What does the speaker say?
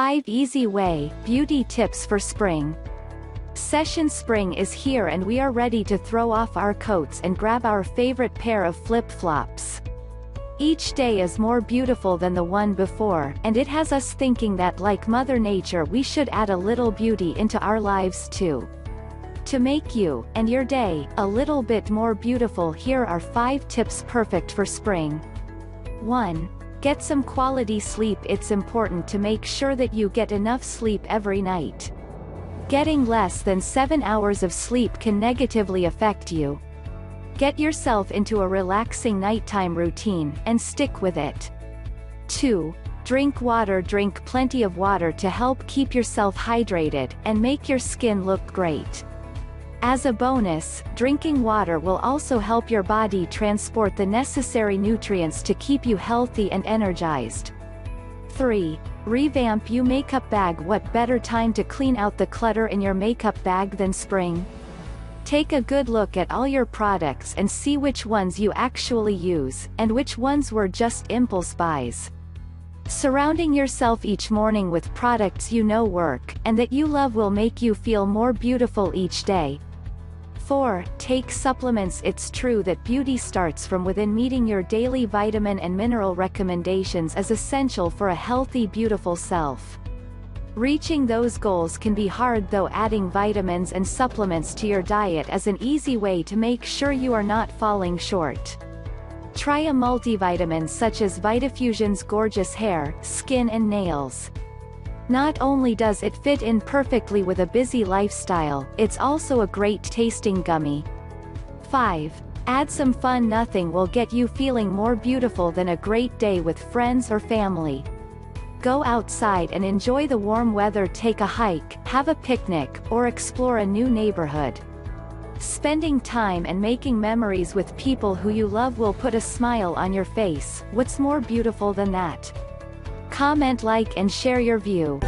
5 Easy Way, Beauty Tips for Spring. Session spring is here and we are ready to throw off our coats and grab our favorite pair of flip-flops. Each day is more beautiful than the one before, and it has us thinking that like Mother Nature we should add a little beauty into our lives too. To make you, and your day, a little bit more beautiful, here are 5 tips perfect for spring. 1. Get some quality sleep. It's important to make sure that you get enough sleep every night. Getting less than 7 hours of sleep can negatively affect you. Get yourself into a relaxing nighttime routine, and stick with it. 2. Drink water. Drink plenty of water to help keep yourself hydrated, and make your skin look great. As a bonus, drinking water will also help your body transport the necessary nutrients to keep you healthy and energized. 3. Revamp your makeup bag. What better time to clean out the clutter in your makeup bag than spring? Take a good look at all your products and see which ones you actually use, and which ones were just impulse buys. Surrounding yourself each morning with products you know work, and that you love will make you feel more beautiful each day. 4. Take supplements. It's true that beauty starts from within. Meeting your daily vitamin and mineral recommendations is essential for a healthy, beautiful self. Reaching those goals can be hard, though adding vitamins and supplements to your diet is an easy way to make sure you are not falling short. Try a multivitamin such as Vitafusion's Gorgeous Hair, Skin and Nails. Not only does it fit in perfectly with a busy lifestyle, it's also a great tasting gummy. 5. Add some fun. Nothing will get you feeling more beautiful than a great day with friends or family. Go outside and enjoy the warm weather. Take a hike, have a picnic, or explore a new neighborhood. Spending time and making memories with people who you love will put a smile on your face. What's more beautiful than that? Comment, like and share your view.